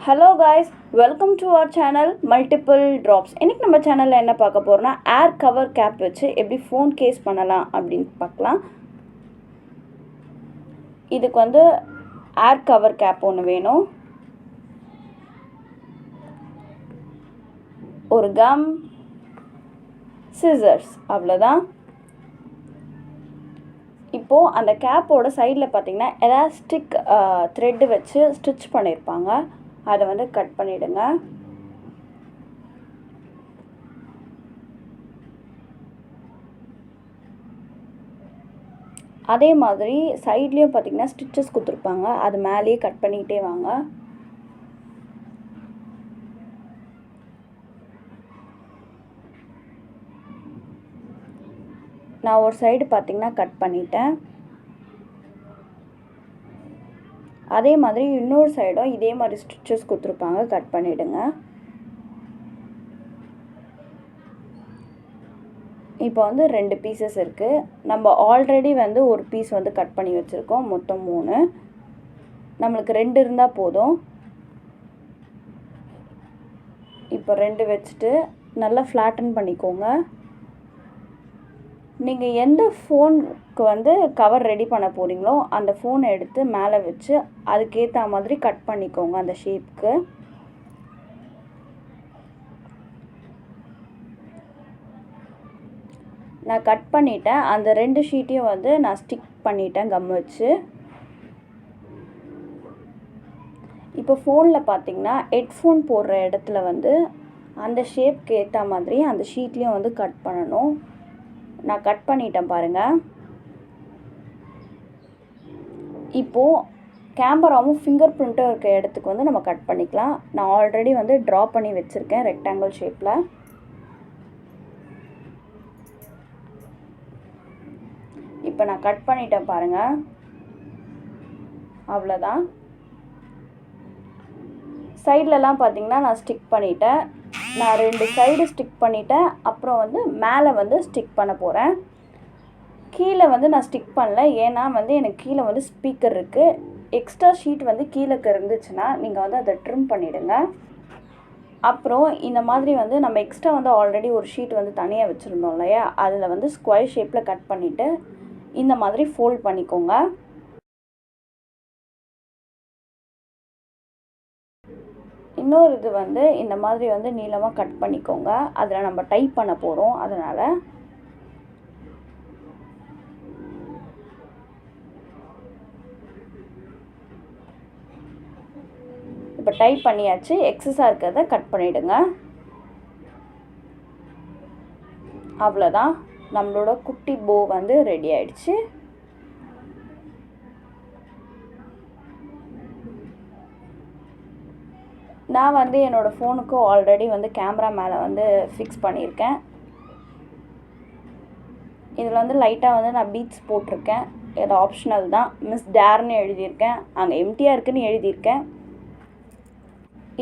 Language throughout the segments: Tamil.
Hello guys, welcome to our channel Multiple Drops. இன்னைக்கு நம்ம சேனல்ல என்ன பார்க்க போறோம்னா ஏர் கவர் கேப் வச்சு எப்படி ஃபோன் கேஸ் பண்ணலாம் அப்படினு பார்க்கலாம். இதுக்கு வந்து ஏர் கவர் கேப் ஒன்னு வேணும். ஒரு கம், scissors அவ்வளவுதான். இப்போ அந்த கேப்போட சைடுல பாத்தீங்கன்னா எலாஸ்டிக் thread வச்சு ஸ்டிட்ச் பண்ணிருப்பாங்க. அதை வந்து கட் பண்ணிடுங்க. அதே மாதிரி சைடுலயும் பாத்தீங்கன்னா ஸ்டிச்சஸ் கொடுத்திருப்பாங்க. அது மேலேயே கட் பண்ணிட்டே வாங்க. நான் ஒரு சைடு பாத்தீங்கன்னா கட் பண்ணிட்டேன். அதே மாதிரி இன்னொரு சைடும் இதே மாதிரி ஸ்டிச்சஸ் கொடுத்திருப்பாங்க, கட் பண்ணிடுங்க. இப்போ வந்து ரெண்டு பீசஸ் இருக்கு. நம்ம ஆல்ரெடி வந்து ஒரு பீஸ் வந்து கட் பண்ணி வச்சிருக்கோம். மொத்தம் 3. நமக்கு 2 இருந்தா போதும். இப்போ 2 வச்சிட்டு நல்லா ஃப்ளாட்டன் பண்ணிக்கோங்க. நீங்க எந்த ஃபோனுக்கு வந்து கவர் ரெடி பண்ண போறீங்களோ அந்த ஃபோனை எடுத்து மேலே வச்சு அதுக்கு ஏத்த மாதிரி கட் பண்ணிக்கோங்க அந்த ஷேப்க்கு. நான் கட் பண்ணிட்டேன். அந்த 2 ஷீட்டையும் வந்து நான் ஸ்டிக் பண்ணிட்டேன் கம் வச்சு. இப்போ ஃபோன்ல பாத்தீங்கன்னா ஹெட்ஃபோன் போடுற இடத்துல வந்து அந்த ஷேப்க்கு ஏத்த மாதிரி அந்த ஷீட்லயும் வந்து கட் பண்ணனும். நான் கட் பண்ணிட்டேன் பாருங்க. இப்போ கேமராவும் ஃபிங்கர் பிரிண்டும் இருக்க இடத்துக்கு வந்து நம்ம கட் பண்ணிக்கலாம். நான் ஆல்ரெடி வந்து டிரா பண்ணி வச்சிருக்கேன் ரெக்டாங்கிள் ஷேப்ல. இப்போ நான் கட் பண்ணிட்டேன் பாருங்க. அவ்வளவுதான். சைடுலலாம் பாத்தீங்கன்னா நான் ஸ்டிக் பண்ணிட்டேன். நான் 2 சைடு ஸ்டிக் பண்ணிட்டேன். அப்புறம் வந்து மேலே வந்து ஸ்டிக் பண்ண போறேன். கீழே வந்து நான் ஸ்டிக் பண்ணல. ஏன்னா வந்து எனக்கு கீழே வந்து ஸ்பீக்கர் இருக்கு. எக்ஸ்ட்ரா ஷீட் வந்து கீழே இருந்துச்சுன்னா நீங்க வந்து அதை ட்ரிம் பண்ணிடுங்க. அப்புறம் இந்த மாதிரி வந்து நம்ம எக்ஸ்ட்ரா வந்து ஆல்ரெடி ஒரு ஷீட் வந்து தனியா வச்சிருந்தோம் இல்லையா, அதுல வந்து ஸ்கொயர் ஷேப்ல கட் பண்ணிட்டு இந்த மாதிரி ஃபோல்ட் பண்ணிக்கோங்க. இன்னொரு இது வந்து இந்த மாதிரி வந்து நீளமா கட் பண்ணிக்கோங்க. அதுல நம்ம டைப் பண்ண போறோம். அதனால இப்போ டைப் பண்ணியாச்சு. எக்ஸஸா இருக்கறத கட் பண்ணிடுங்க. அவ்வளவுதான். நம்மளோட குட்டி போ வந்து ரெடி ஆயிடுச்சு. நான் வந்து என்னோட ஃபோனுக்கு ஆல்ரெடி வந்து கேமரா மேல வந்து ஃபிக்ஸ் பண்ணியிருக்கேன். இதில் வந்து லைட்டா வந்து நான் பீட்ஸ் போட்டிருக்கேன். இது ஆப்ஷனல் தான். மிஸ் டேர்னு எழுதியிருக்கேன். அங்கே எம்டியா இருக்குன்னு எழுதியிருக்கேன்.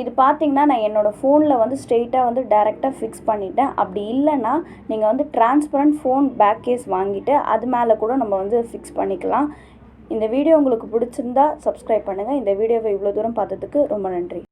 இது பார்த்தீங்கன்னா நான் என்னோட ஃபோனில் வந்து ஸ்ட்ரெயிட்டாக வந்து டைரெக்டாக ஃபிக்ஸ் பண்ணிட்டேன். அப்படி இல்லைன்னா நீங்கள் வந்து டிரான்ஸ்பரண்ட் ஃபோன் பேக் கேஸ் வாங்கிட்டு அது மேலே கூட நம்ம வந்து ஃபிக்ஸ் பண்ணிக்கலாம். இந்த வீடியோ உங்களுக்கு பிடிச்சிருந்தா சப்ஸ்கிரைப் பண்ணுங்கள். இந்த வீடியோவை இவ்வளோ தூரம் பார்த்ததுக்கு ரொம்ப நன்றி.